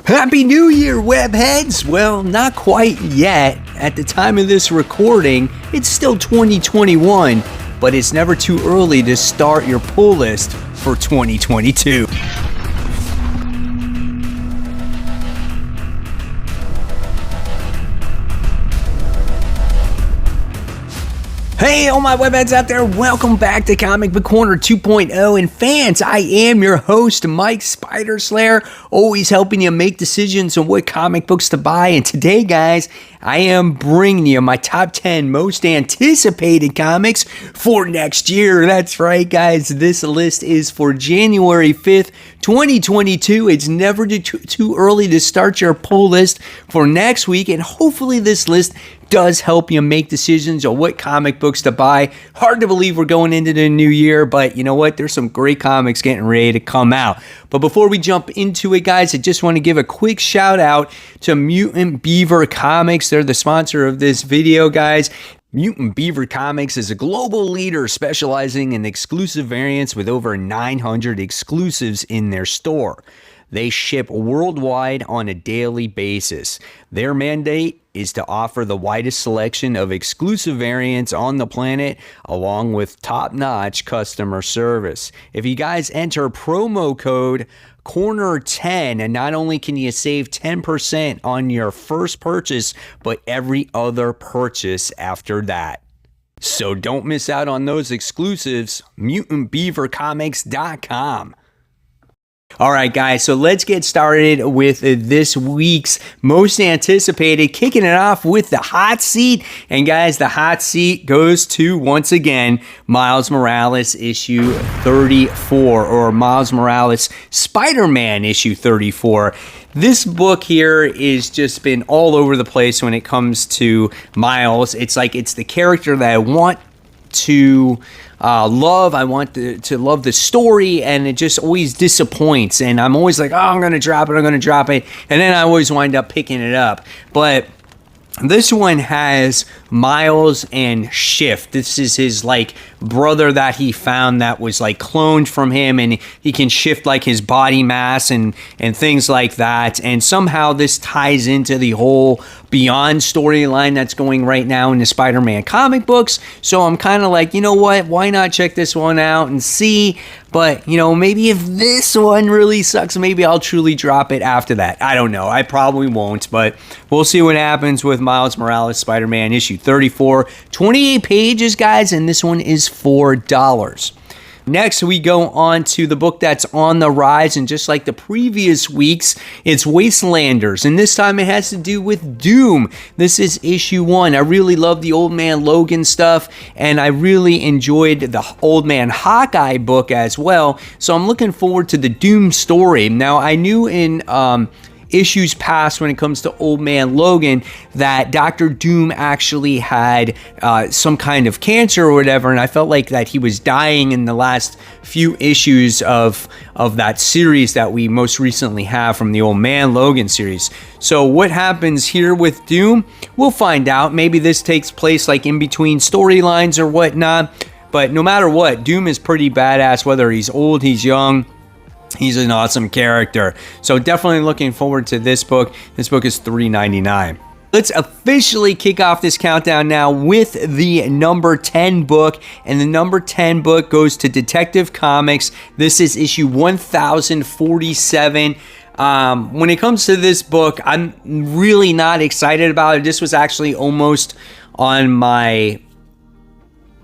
Happy New Year, webheads! Well, not quite yet. At the time of this recording, it's still 2021, but it's never too early to start your pull list for 2022. Hey, all my webheads out there, welcome back to Comic Book Corner 2.0. And fans, I am your host, Mike Spider Slayer, always helping you make decisions on what comic books to buy. And today, guys, I am bringing you my top 10 most anticipated comics for next year. That's right, guys. This list is for January 5th, 2022. It's never too early to start your pull list for next week. And hopefully this list does help you make decisions on what comic books to buy. Hard to believe we're going into the new year, but you know what? There's some great comics getting ready to come out. But before we jump into it, guys, I just want to give a quick shout out to Mutant Beaver Comics. They're the sponsor of this video, guys. Mutant Beaver Comics is a global leader specializing in exclusive variants with over 900 exclusives in their store. They ship worldwide on a daily basis. Their mandate is to offer the widest selection of exclusive variants on the planet, along with top-notch customer service. If you guys enter promo code Corner10, and not only can you save 10% on your first purchase, but every other purchase after that. So don't miss out on those exclusives. MutantBeaverComics.com. All right, guys, so let's get started with this week's most anticipated, kicking it off with the hot seat. And guys, the hot seat goes to, once again, Miles Morales issue 34, or Miles Morales Spider-Man issue 34. This book here is just been all over the place when it comes to Miles. It's like it's the character that I want to love. I want to love the story, and it just always disappoints. And I'm always like, oh, I'm going to drop it. And then I always wind up picking it up. But this one has Miles and Shift. This is his like brother that he found that was like cloned from him, and he can shift like his body mass and things like that. And somehow this ties into the whole Beyond storyline that's going right now in the Spider-Man comic books. So I'm kind of like, you know what? Why not check this one out and see? But, you know, maybe if this one really sucks, maybe I'll truly drop it after that. I don't know. I probably won't, but we'll see what happens with Miles Morales Spider-Man issue 34. 28 pages, guys, and this one is $4. Next, we go on to the book that's on the rise, and just like the previous weeks, it's Wastelanders, and this time it has to do with Doom. This is issue 1. I really love the Old Man Logan stuff, and I really enjoyed the Old Man Hawkeye book as well, so I'm looking forward to the Doom story. Now, I knew in issues past when it comes to Old Man Logan that Dr. Doom actually had some kind of cancer or whatever, and I felt like that he was dying in the last few issues of that series that we most recently have from the Old Man Logan series. So what happens here with Doom? We'll find out. Maybe this takes place like in between storylines or whatnot, but no matter what, Doom is pretty badass, whether he's old, he's young. He's an awesome character. So definitely looking forward to this book. This book is $3.99. Let's officially kick off this countdown now with the number 10 book. And the number 10 book goes to Detective Comics. This is issue 1047. When it comes to this book, I'm really not excited about it. This was actually almost on my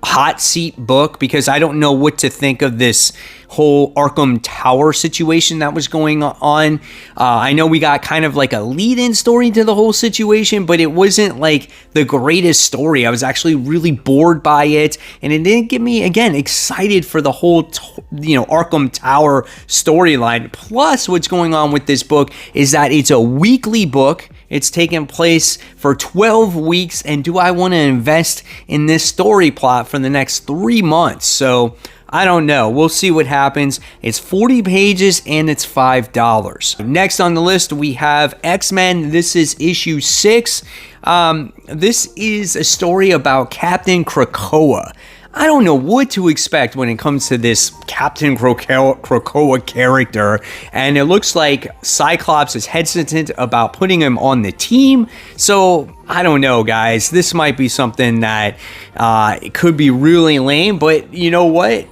hot seat book because I don't know what to think of this whole Arkham Tower situation that was going on. I know we got kind of like a lead-in story to the whole situation, but it wasn't like the greatest story. I was actually really bored by it, and it didn't get me, again, excited for the whole Arkham Tower storyline. Plus, what's going on with this book is that it's a weekly book. It's taking place for 12 weeks, and do I want to invest in this story plot for the next 3 months? So I don't know. We'll see what happens. It's 40 pages and it's $5. Next on the list, we have X-Men. This is issue 6. This is a story about Captain Krakoa. I don't know what to expect when it comes to this Captain Krakoa character, and it looks like Cyclops is hesitant about putting him on the team. So I don't know, guys. This might be something that it could be really lame, but you know what?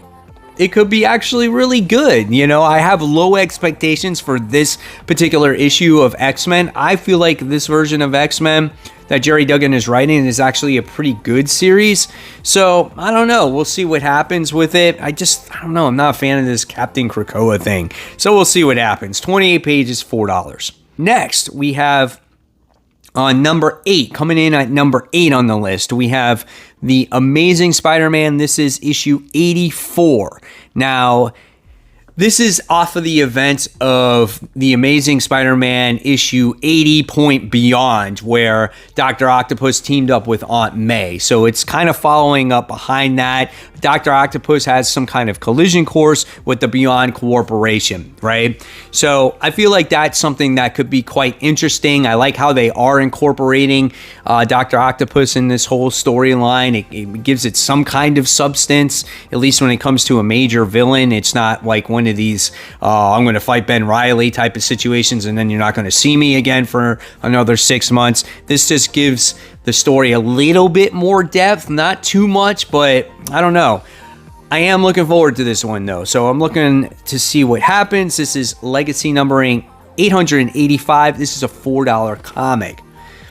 It could be actually really good. You know, I have low expectations for this particular issue of X-Men. I feel like this version of X-Men that Jerry Duggan is writing is actually a pretty good series. So, I don't know. We'll see what happens with it. I don't know. I'm not a fan of this Captain Krakoa thing. So, we'll see what happens. 28 pages, $4. Next, we have on number 8, coming in at number 8 on the list, we have The Amazing Spider-Man. This is issue 84. Now, this is off of the events of The Amazing Spider-Man issue 80 Point Beyond, where Dr. Octopus teamed up with Aunt May. So it's kind of following up behind that. Dr. Octopus has some kind of collision course with the Beyond Corporation, right? So I feel like that's something that could be quite interesting. I like how they are incorporating Dr. Octopus in this whole storyline. It gives it some kind of substance, at least when it comes to a major villain. It's not like one of these, I'm going to fight Ben Reilly type of situations and then you're not going to see me again for another 6 months. This just gives the story a little bit more depth, not too much, but I don't know. I am looking forward to this one though, so I'm looking to see what happens. This is legacy numbering 885. This is a $4 comic.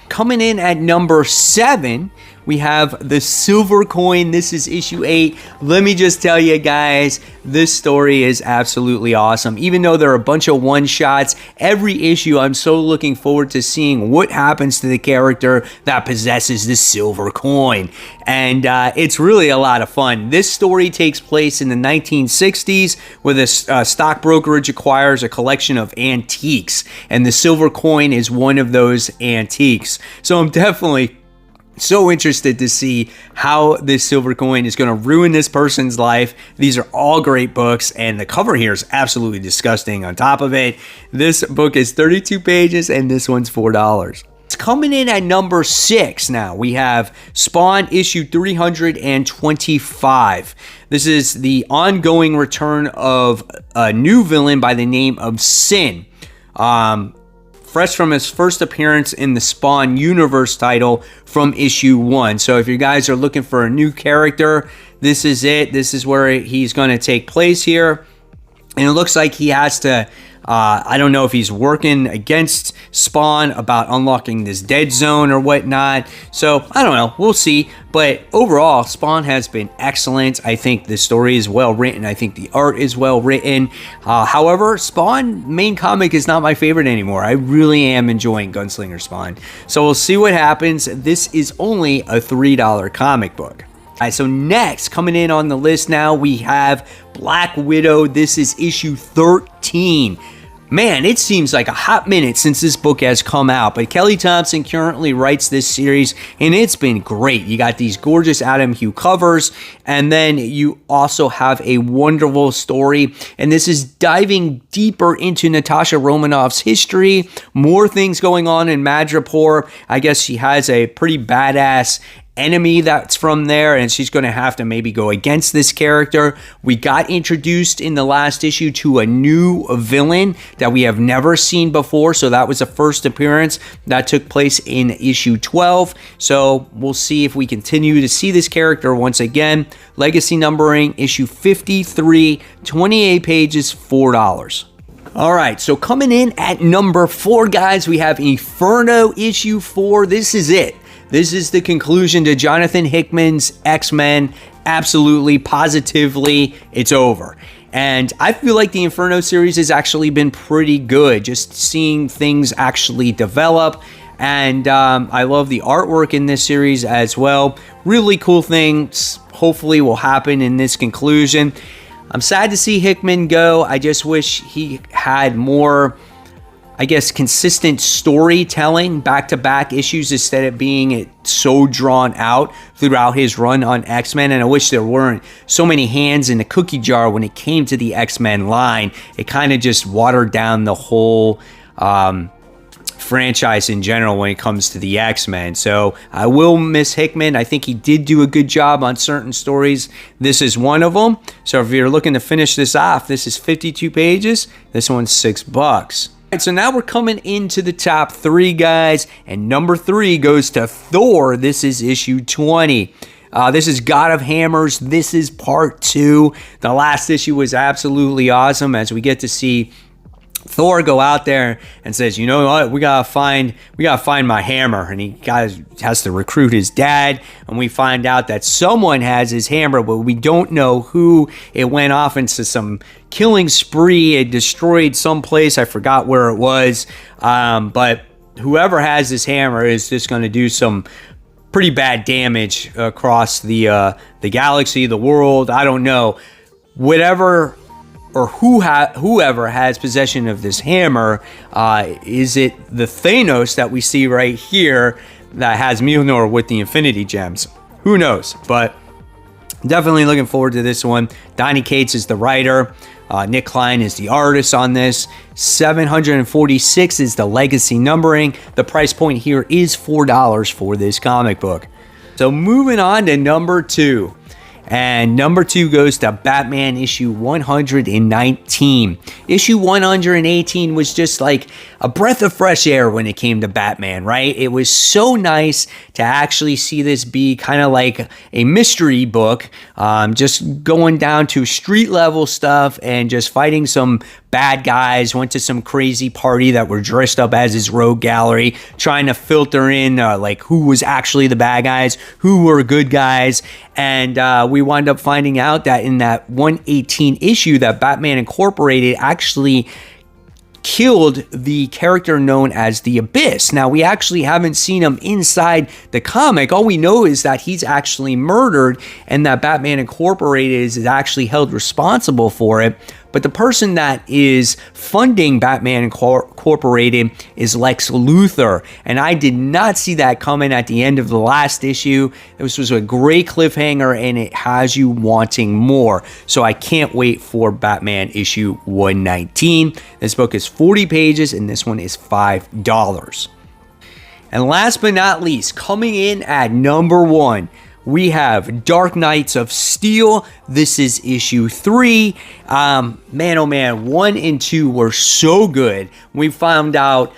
Coming in at number 7, we have The Silver Coin. This is issue 8. Let me just tell you guys, this story is absolutely awesome. Even though there are a bunch of one-shots, every issue I'm so looking forward to seeing what happens to the character that possesses the silver coin. And it's really a lot of fun. This story takes place in the 1960s where the stock brokerage acquires a collection of antiques. And the silver coin is one of those antiques. So I'm definitely so interested to see how this silver coin is going to ruin this person's life. These are all great books, and the cover here is absolutely disgusting on top of it. This book is 32 pages, and this one's $4. It's coming in at number 6 now. We have Spawn issue 325. This is the ongoing return of a new villain by the name of Sin. Fresh from his first appearance in the Spawn Universe title from issue 1. So if you guys are looking for a new character, this is it. This is where he's going to take place here. And it looks like he has to, I don't know if he's working against Spawn about unlocking this dead zone or whatnot. So I don't know. We'll see. But overall, Spawn has been excellent. I think the story is well written. I think the art is well written. However, Spawn main comic is not my favorite anymore. I really am enjoying Gunslinger Spawn. So we'll see what happens. This is only a $3 comic book. All right, so next, coming in on the list now, we have Black Widow. This is issue 13. Man, it seems like a hot minute since this book has come out, but Kelly Thompson currently writes this series, and it's been great. You got these gorgeous Adam Hugh covers, and then you also have a wonderful story, and this is diving deeper into Natasha Romanoff's history, more things going on in Madripoor. I guess she has a pretty badass enemy that's from there, and she's going to have to maybe go against this character. We got introduced in the last issue to a new villain that we have never seen before, so that was a first appearance that took place in issue 12. So we'll see if we continue to see this character once again. Legacy numbering issue 53, 28 pages, $4. All right, so coming in at number 4, guys, we have Inferno issue 4. This is it. This is the conclusion to Jonathan Hickman's X-Men. Absolutely, positively, it's over. And I feel like the Inferno series has actually been pretty good, just seeing things actually develop. And I love the artwork in this series as well. Really cool things hopefully will happen in this conclusion. I'm sad to see Hickman go. I just wish he had more, I guess, consistent storytelling, back-to-back issues, instead of being it so drawn out throughout his run on X-Men. And I wish there weren't so many hands in the cookie jar when it came to the X-Men line. It kind of just watered down the whole franchise in general when it comes to the X-Men. So I will miss Hickman. I think he did do a good job on certain stories. This is one of them. So if you're looking to finish this off, this is 52 pages. This one's $6. All right, so now we're coming into the top 3, guys, and number 3 goes to Thor. This is issue 20. This is God of Hammers. This is part 2. The last issue was absolutely awesome as we get to see Thor go out there and says, you know what, we gotta find my hammer, and he has to recruit his dad, and we find out that someone has his hammer, but we don't know who. It went off into some killing spree. It destroyed some place. I forgot where it was, but whoever has this hammer is just going to do some pretty bad damage across the galaxy, the world. I don't know. Whatever or whoever has possession of this hammer, is it the Thanos that we see right here that has Mjolnir with the Infinity Gems? Who knows? But definitely looking forward to this one. Donny Cates is the writer. Nick Klein is the artist on this. 746 is the legacy numbering. The price point here is $4 for this comic book. So moving on to number 2. And number 2 goes to Batman issue 119. Issue 118 was just like a breath of fresh air when it came to Batman, right? It was so nice to actually see this be kind of like a mystery book, just going down to street level stuff and just fighting some bad guys. Went to some crazy party that were dressed up as his rogue gallery, trying to filter in like who was actually the bad guys, who were good guys. And we wound up finding out that in that 118 issue that Batman Incorporated actually killed the character known as the Abyss. Now, we actually haven't seen him inside the comic. All we know is that he's actually murdered and that Batman Incorporated is actually held responsible for it. But the person that is funding Batman Incorporated is Lex Luthor. And I did not see that coming at the end of the last issue. This was a great cliffhanger and it has you wanting more. So I can't wait for Batman issue 119. This book is 40 pages and this one is $5. And last but not least, coming in at number 1, we have Dark Knights of Steel. This is issue 3. Man, oh man, 1 and 2 were so good. We found out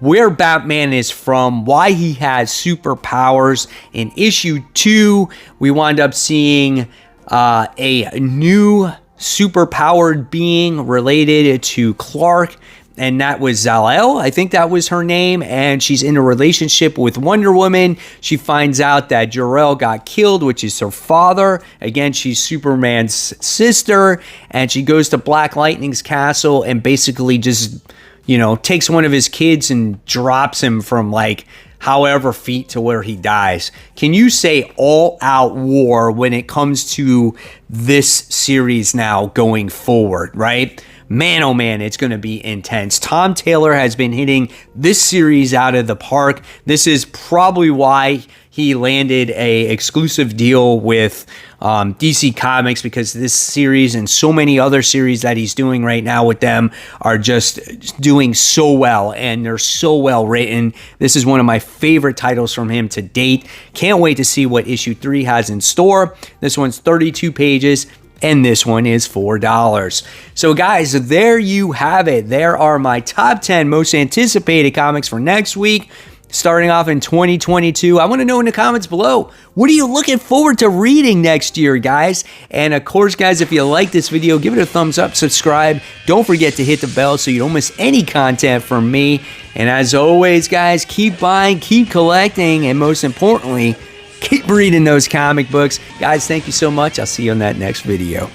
where Batman is from, why he has superpowers. In issue 2, we wound up seeing a new superpowered being related to Clark, and that was Zal-El. I think that was her name, and she's in a relationship with Wonder Woman. She finds out that Jor-El got killed, which is her father. Again, she's Superman's sister, and she goes to Black Lightning's castle and basically just, you know, takes one of his kids and drops him from like however feet to where he dies. Can you say all out war when it comes to this series now going forward, right? Man, oh man, it's going to be intense. Tom Taylor has been hitting this series out of the park. This is probably why he landed a exclusive deal with DC Comics, because this series and so many other series that he's doing right now with them are just doing so well, and they're so well written. This is one of my favorite titles from him to date. Can't wait to see what issue 3 has in store. This one's 32 pages. And this one is $4. So guys, there you have it. There are my top 10 most anticipated comics for next week, starting off in 2022. I want to know in the comments below, what are you looking forward to reading next year, guys? And of course, guys, if you like this video, give it a thumbs up, subscribe. Don't forget to hit the bell so you don't miss any content from me. And as always, guys, keep buying, keep collecting, and most importantly, keep reading those comic books. Guys, thank you so much. I'll see you on that next video.